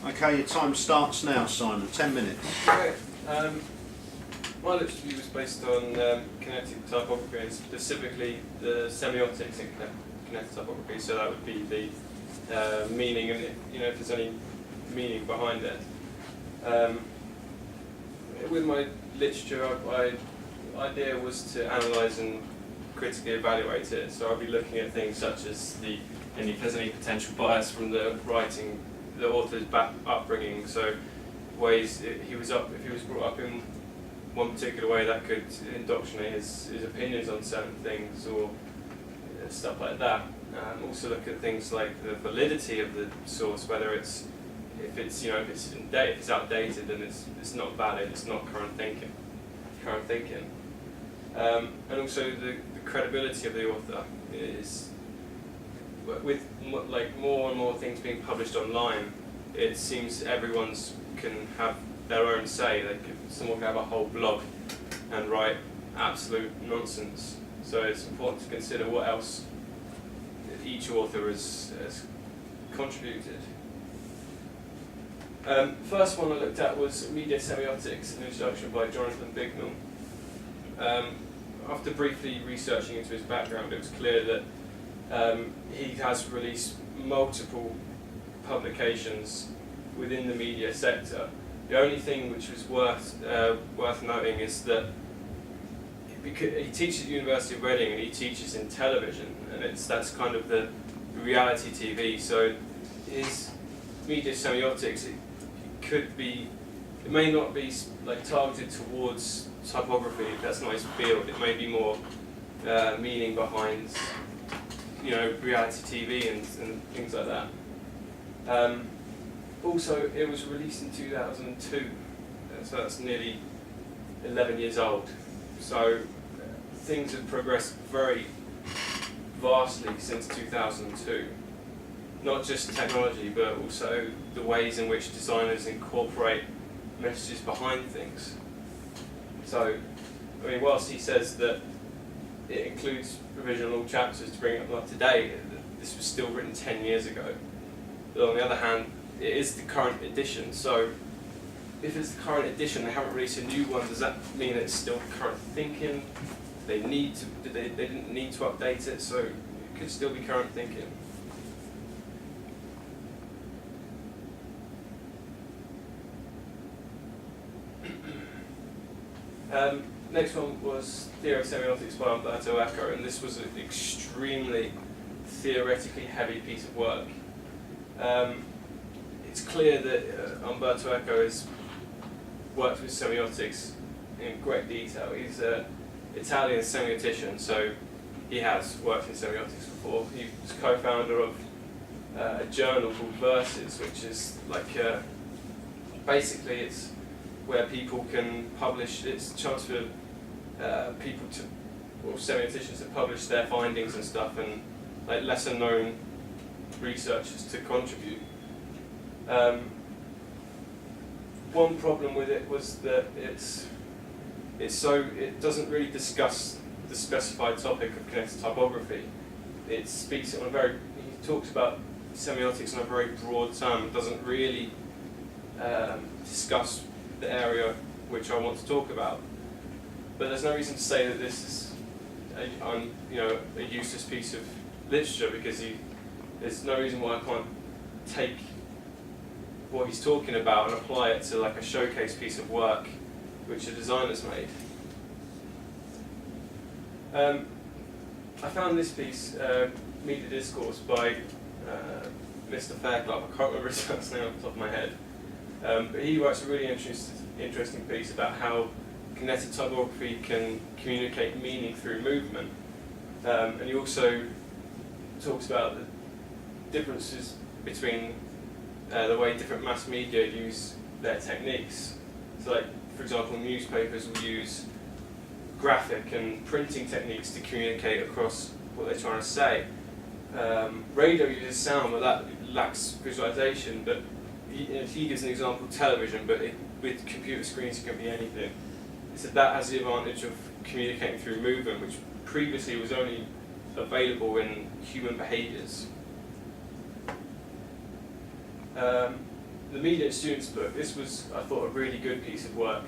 Okay, your time starts now, Simon. 10 minutes. Okay. My literature review was based on kinetic typography and specifically the semiotics in kinetic typography. So that would be the meaning and if there's any meaning behind it. With my literature, my idea was to analyse and critically evaluate it. So I'll be looking at things such as if there's any potential bias from the author's upbringing. So ways if he was brought up in one particular way that could indoctrinate his opinions on certain things or stuff like that. Also look at things like the validity of the source, whether if it's outdated, then it's not valid, it's not current thinking. And also the credibility of the author is, with more and more things being published online, it seems everyone can have their own say. Someone can have a whole blog and write absolute nonsense. So it's important to consider what else each author has contributed. First one I looked at was Media Semiotics, an introduction by Jonathan Bignell. After briefly researching into his background, it was clear that he has released multiple publications within the media sector. The only thing which was worth noting is that he teaches at the University of Reading and he teaches in television, and that's kind of the reality TV. So his media semiotics, it may not be targeted towards typography. That's not his field. It may be more meaning behind reality TV and things like that. Also, it was released in 2002, so that's nearly 11 years old. So things have progressed very vastly since 2002. Not just technology, but also the ways in which designers incorporate messages behind things. So, whilst he says that it includes revision on all chapters to bring it up to date, this was still written 10 years ago. But on the other hand, it is the current edition, so if it's the current edition, they haven't released a new one, does that mean it's still current thinking? They didn't need to update it, so it could still be current thinking. Next one was Theory of Semiotics by Umberto Eco, and this was an extremely theoretically heavy piece of work. It's clear that Umberto Eco has worked with semiotics in great detail. He's an Italian semiotician, so he has worked in semiotics before. He was co-founder of a journal called Verses, which is basically it's where people can publish. It's a chance for semioticians to publish their findings and stuff, and lesser known researchers to contribute. One problem with it was that it doesn't really discuss the specified topic of kinetic typography. He talks about semiotics in a very broad term. It doesn't really discuss the area which I want to talk about. But there's no reason to say that this is a useless piece of literature, because there's no reason why I can't take what he's talking about and apply it to a showcase piece of work which a designer's made. I found this piece, Media Discourse, by Mr. Fairclough. I can't remember his first name off the top of my head. But he writes a really interesting piece about how kinetic typography can communicate meaning through movement. And he also talks about the differences between the way different mass media use their techniques. So for example, newspapers will use graphic and printing techniques to communicate across what they're trying to say. Radio uses sound, but that lacks visualization. But he gives an example of television, but with computer screens it can be anything. So that has the advantage of communicating through movement, which previously was only available in human behaviours. the Media and Students book, this was, I thought, a really good piece of work.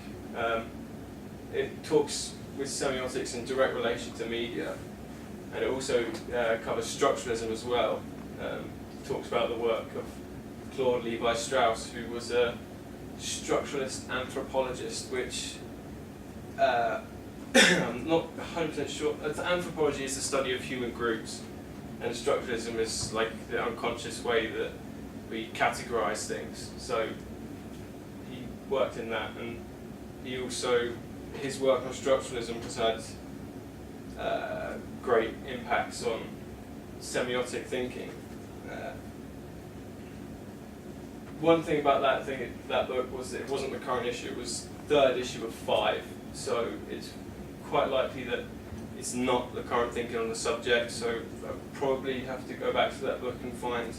It talks with semiotics in direct relation to media, and it also covers structuralism as well. Talks about the work of Claude Levi-Strauss, who was a structuralist anthropologist, which I'm not 100% sure. Anthropology is the study of human groups, and structuralism is like the unconscious way that we categorize things. So he worked in that, and he also, his work on structuralism has had great impacts on semiotic thinking. One thing about that book was that it wasn't the current issue, it was third issue of 5, so it's quite likely that it's not the current thinking on the subject, so I'll probably have to go back to that book and find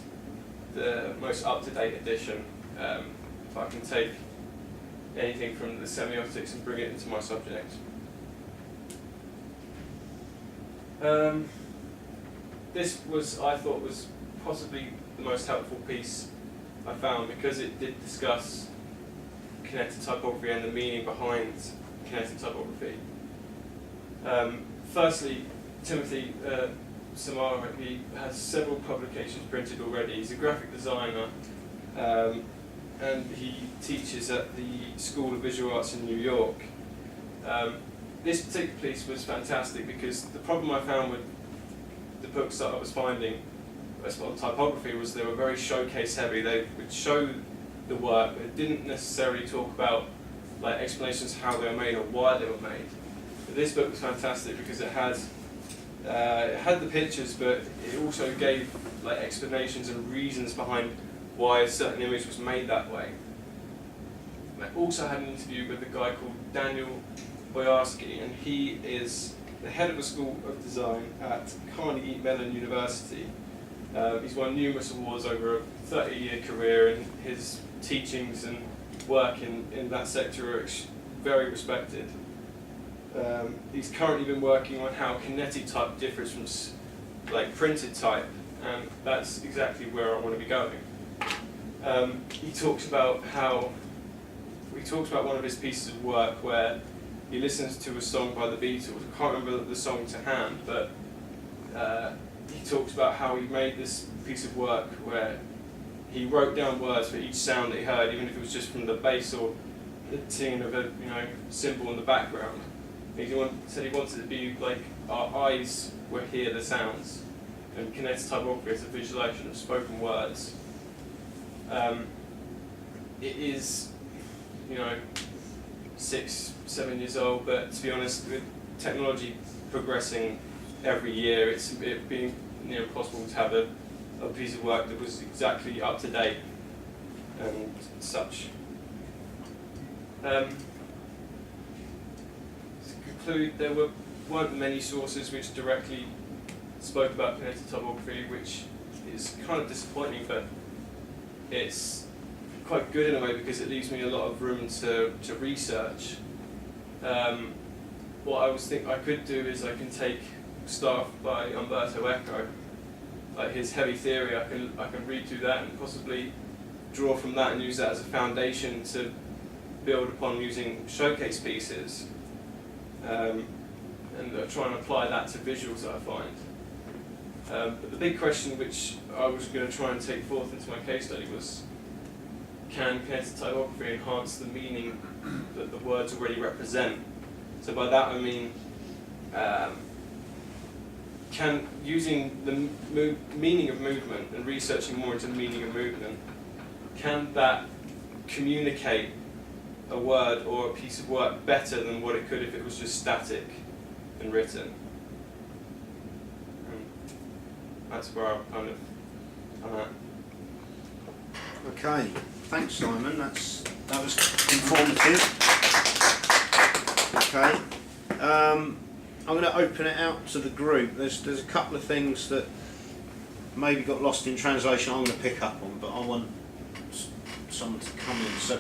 the most up-to-date edition, if I can take anything from the semiotics and bring it into my subject. This was, I thought, was possibly the most helpful piece I found, because it did discuss kinetic typography and the meaning behind kinetic typography. Firstly, Timothy Samara, he has several publications printed already. He's a graphic designer, and he teaches at the School of Visual Arts in New York. This particular piece was fantastic because the problem I found with the books that I was finding as well, typography, was they were very showcase heavy. They would show the work, but didn't necessarily talk about like explanations how they were made or why they were made. But this book was fantastic because it had the pictures, but it also gave like explanations and reasons behind why a certain image was made that way. And I also had an interview with a guy called Daniel Boyarsky, and he is the head of a school of design at Carnegie Mellon University. He's won numerous awards over a 30-year career, and his teachings and work in that sector are very respected. He's currently been working on how kinetic type differs from like printed type, and that's exactly where I want to be going. He talks about one of his pieces of work where he listens to a song by the Beatles. I can't remember the song to hand, but he talks about how he made this piece of work where he wrote down words for each sound that he heard, even if it was just from the bass or the ting of a cymbal in the background. He said he wanted to be like our eyes would hear the sounds, and kinetic typography is a visualization of spoken words. It is, 6, 7 years old, but to be honest, with technology progressing every year, it being near impossible to have a piece of work that was exactly up to date and such. To conclude, there weren't many sources which directly spoke about kinetic typography, which is kind of disappointing, but it's quite good in a way because it leaves me a lot of room to research. What I think I could do is I can take stuff by Umberto Eco, like his heavy theory. I can read through that and possibly draw from that and use that as a foundation to build upon using showcase pieces, and try and apply that to visuals that I find. But the big question which I was going to try and take forth into my case study was, can kinetic typography enhance the meaning that the words already represent? So by that I mean, can using the meaning of movement and researching more into the meaning of movement, can that communicate a word or a piece of work better than what it could if it was just static and written? And that's where I'm kind of at. Okay, thanks Simon, that was informative. Okay, I'm going to open it out to the group. There's a couple of things that maybe got lost in translation I'm going to pick up on, but I want someone to come in. So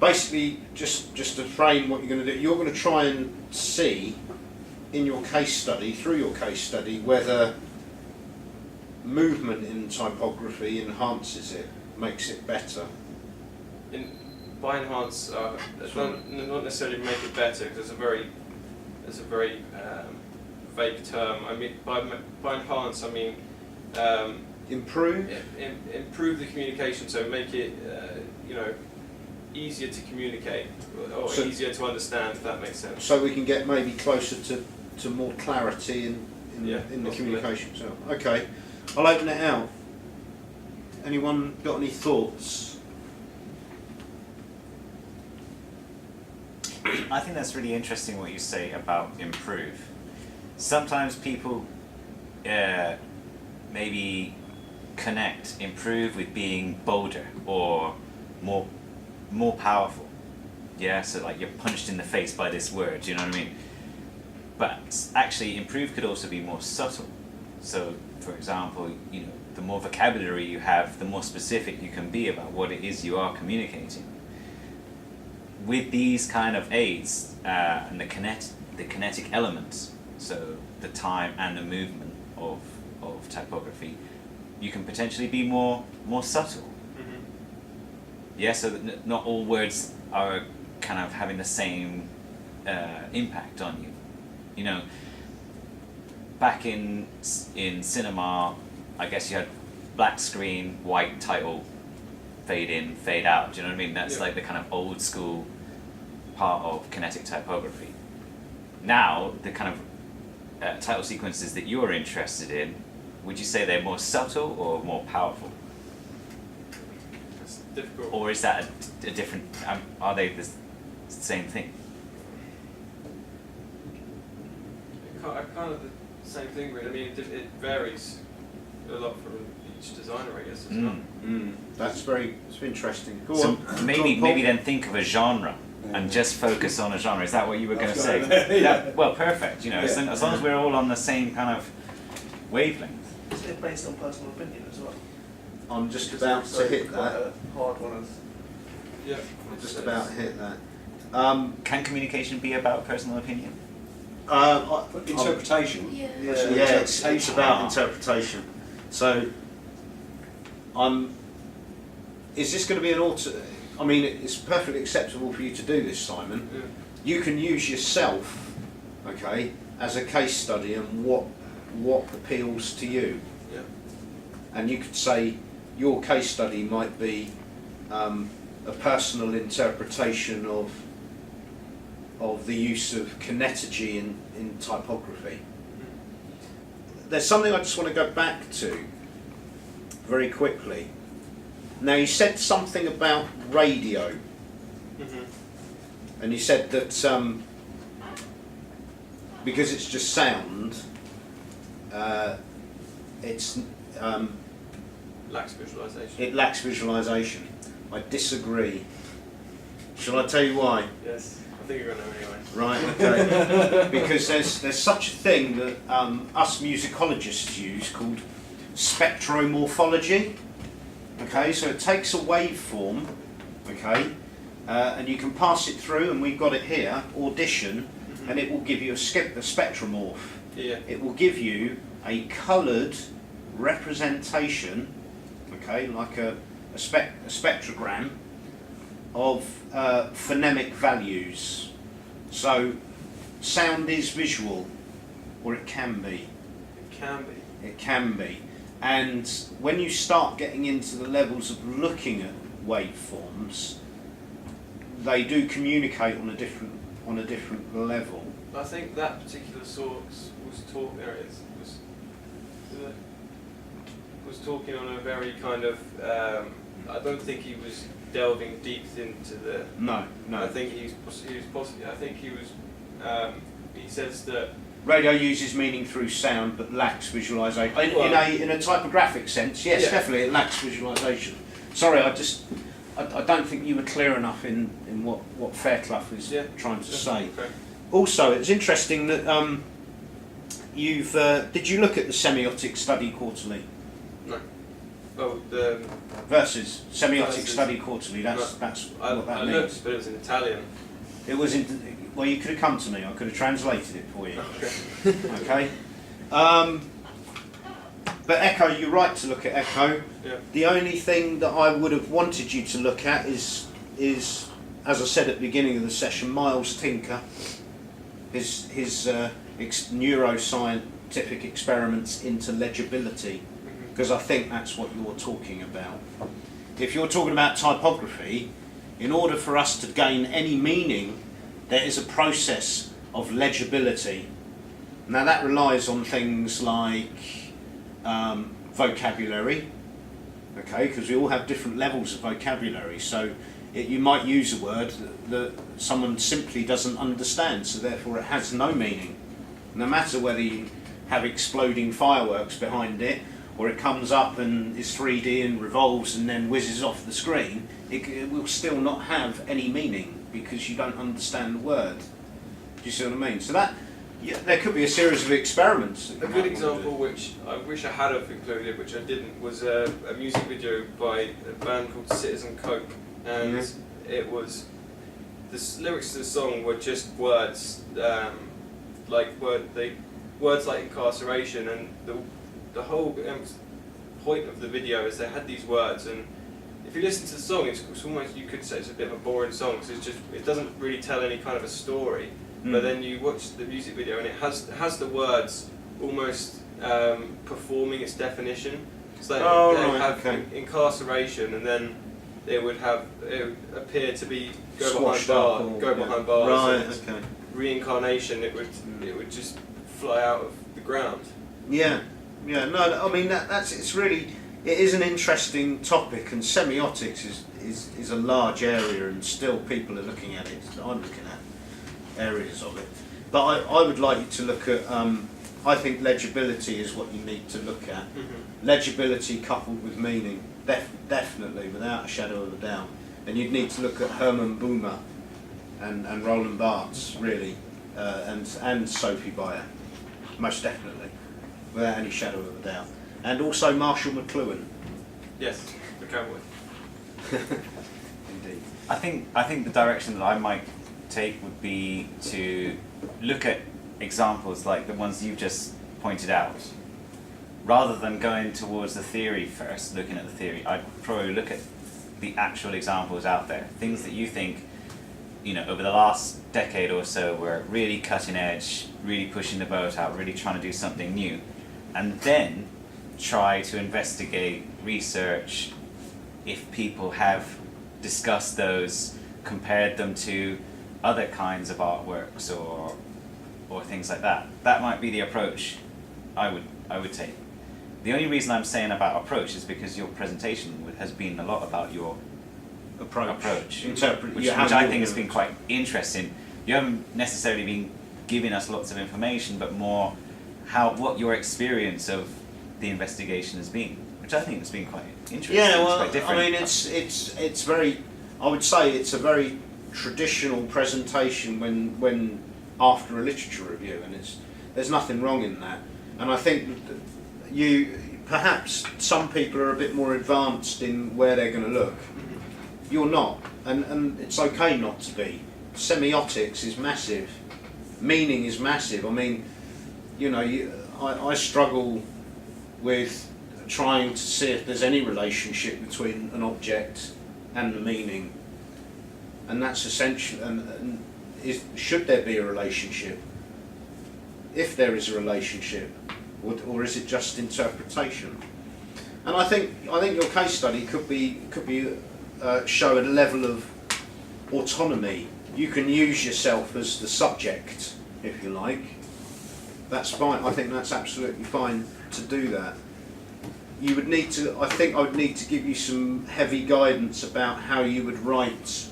basically, just to frame what you're going to do, you're going to try and see in your case study, through your case study, whether movement in typography enhances it, makes it better, by enhance, not necessarily make it better, because it's a very vague term. I mean, by enhance, I mean improve. Improve the communication, so make it easier to communicate, or So, easier to understand, if that makes sense. So we can get maybe closer to more clarity in the possibly. communication. So okay, I'll open it out. Anyone got any thoughts? I think that's really interesting what you say about improve. Sometimes people maybe connect improve with being bolder or more powerful. Yeah, so like you're punched in the face by this word, you know what I mean? But actually improve could also be more subtle. So for example, the more vocabulary you have, the more specific you can be about what it is you are communicating. With these kind of aids and the kinetic elements, so the time and the movement of typography, you can potentially be more subtle. Mm-hmm. Yeah, so that not all words are kind of having the same impact on you. Back in cinema, I guess you had black screen, white title, fade in, fade out. Do you know what I mean? That's like the kind of old school part of kinetic typography. Now, the kind of title sequences that you're interested in, would you say they're more subtle or more powerful? It's difficult. Or is that a different, are they the same thing? Kind of the same thing, really. I mean, it varies a lot from each designer, I guess, as well. It's interesting. Go So on. maybe then think of a genre and just focus on a genre. Is that what you were going to say? Well, perfect. As long as we're all on the same kind of wavelength. Is it based on personal opinion as well? I'm just about to hit Quite that. a hard one. Yeah. I'm just about to hit that. Can communication be about personal opinion? Interpretation. Yeah. It's about interpretation. So, is this going to be an I mean, it's perfectly acceptable for you to do this, Simon. Yeah. You can use yourself, okay, as a case study and what appeals to you. Yeah. And you could say your case study might be a personal interpretation of the use of kinetogy in typography. There's something I just want to go back to very quickly. Now, you said something about radio, Mm-hmm. and you said that because it's just sound, Lacks visualization. it lacks visualization. I disagree. Shall I tell you why? Yes. I think you're going to know anyway. Right, okay. Because there's such a thing that us musicologists use called spectromorphology. Okay, so it takes a waveform, okay, and you can pass it through, and we've got it here, audition, and it will give you a spectromorph. Yeah. It will give you a coloured representation, okay, like a spectrogram of phonemic values. So sound is visual, or it can be. It can be. It can be. And when you start getting into the levels of looking at waveforms, they do communicate on a different level. I think that particular source was talking on a very kind of. I don't think he was delving deep into the. No. I think he was possibly. I think he was. He says that. Radio uses meaning through sound, but lacks visualization. In a typographic sense, yes, Yeah. definitely it lacks visualization. Sorry, I don't think you were clear enough in what Fairclough is trying to say. Okay. Also, it's interesting that you've did you look at the Semiotic Study Quarterly? No. Oh, the. Versus Semiotic Versus. Study Quarterly. That's what that I means. looked, but it was in Italian. It was in. Well, you could have come to me. I could have translated it for you. Okay. Okay. But Echo, you're right to look at Echo. Yeah. The only thing that I would have wanted you to look at is is, as I said at the beginning of the session, Miles Tinker. His neuroscientific experiments into legibility, because I think that's what you're talking about. If you're talking about typography, in order for us to gain any meaning, there is a process of legibility. Now that relies on things like vocabulary, okay, because we all have different levels of vocabulary. So you might use a word that someone simply doesn't understand, so therefore it has no meaning. No matter whether you have exploding fireworks behind it, or it comes up and is 3D and revolves and then whizzes off the screen, it will still not have any meaning because you don't understand the word. Do you see what I mean? So that, yeah, there could be a series of experiments. A good example, which I wish I had have included, which I didn't, was a music video by a band called Citizen Coke, and it was, the lyrics to the song were just words, words like incarceration, and the whole point of the video is they had these words, and if you listen to the song, it's almost, you could say it's a bit of a boring song because it doesn't really tell any kind of a story. But then you watch the music video and it has the words almost performing its definition. So they would have incarceration, and then it would appear to be go behind bars. Right. Reincarnation. It would just fly out of the ground. Yeah. No, I mean it is an interesting topic, and semiotics is a large area, and still people are looking at it. I'm looking at areas of it, but I would like you to look at. I think legibility is what you need to look at. Legibility coupled with meaning, definitely, without a shadow of a doubt. And you'd need to look at Herman Boomer and Roland Barthes, really, and Sophie Byer, most definitely, without any shadow of a doubt. And also Marshall McLuhan. Yes, the cowboy. Indeed. I think the direction that I might take would be to look at examples like the ones you've just pointed out. Rather than going towards the theory first, looking at the theory, I'd probably look at the actual examples out there. Things that you think, over the last decade or so were really cutting edge, really pushing the boat out, really trying to do something new. And then try to investigate, research, if people have discussed those, compared them to other kinds of artworks or things like that. That might be the approach I would take. The only reason I'm saying about approach is because your presentation has been a lot about your approach, which I think has been quite interesting. You haven't necessarily been giving us lots of information, but more what your experience of the investigation has been, which I think has been quite interesting. Yeah, well, quite different. I mean, it's very. I would say it's a very traditional presentation when after a literature review, and there's nothing wrong in that. And I think perhaps some people are a bit more advanced in where they're going to look. You're not, and it's okay not to be. Semiotics is massive. Meaning is massive. I mean, I struggle with trying to see if there's any relationship between an object and the meaning, and that's essential. And should there be a relationship? If there is a relationship, or is it just interpretation? And I think your case study could be show a level of autonomy. You can use yourself as the subject, if you like. That's fine. I think that's absolutely fine to do that. You would need to. I think I would need to give you some heavy guidance about how you would write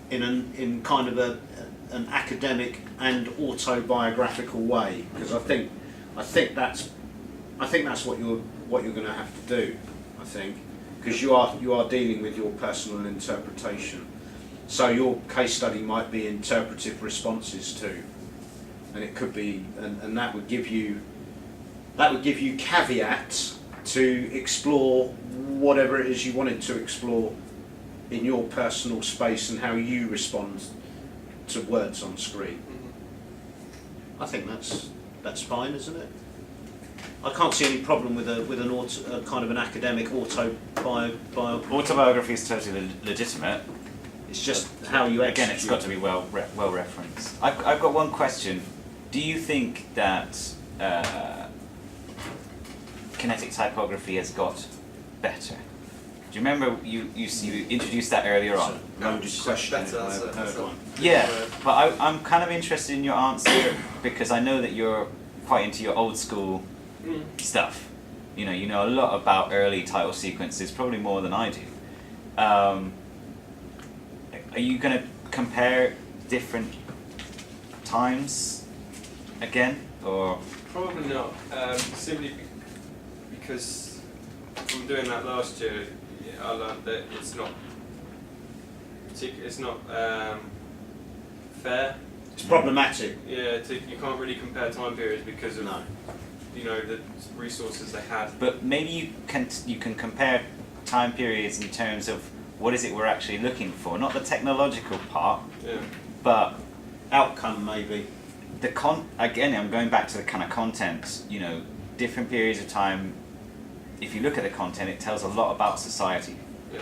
in kind of an academic and autobiographical way, because I think that's what you're going to have to do. I think, because you are dealing with your personal interpretation. So your case study might be interpretive responses too, and it could be, and that would give you caveats to explore whatever it is you wanted to explore in your personal space and how you respond to words on screen. I think that's fine, isn't it? I can't see any problem with a kind of an academic autobiography. Autobiography is totally legitimate. It's just how you Again, it's got to be well referenced. I've got one question. Do you think that kinetic typography has got better? Do you remember you introduced that earlier on? Loaded question. better, If I that's ever a- heard that's a- one. Yeah, but I'm kind of interested in your answer because I know that you're quite into your old school stuff. You know a lot about early title sequences, probably more than I do. Are you going to compare different times again, or? Probably not. Simply because from doing that last year, I learned that it's not fair. It's problematic. Yeah, you can't really compare time periods because of No. the resources they had. But maybe you can compare time periods in terms of what is it we're actually looking for, not the technological part, Yeah. but Outcome maybe. again, I'm going back to the kind of content, different periods of time. If you look at the content, it tells a lot about society. Yeah.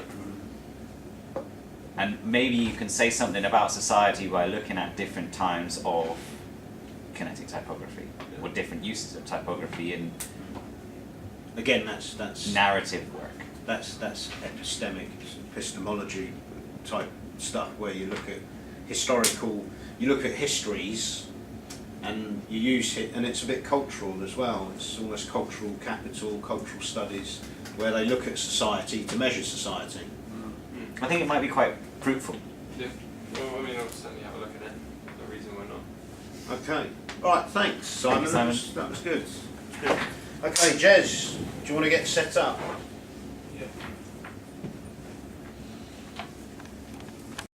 And maybe you can say something about society by looking at different times of kinetic typography, or different uses of typography in Again, that's narrative work. that's epistemology type stuff where you look at histories, and you use it, and it's a bit cultural as well. It's almost cultural studies, where they look at society to measure society. I think it might be quite fruitful. Yeah. Well, I mean, I'll certainly have a look at it. No reason why not. Okay. All right. Thanks, Simon. Thank you, Simon. That was good. Okay, Jez, do you want to get set up? Yeah.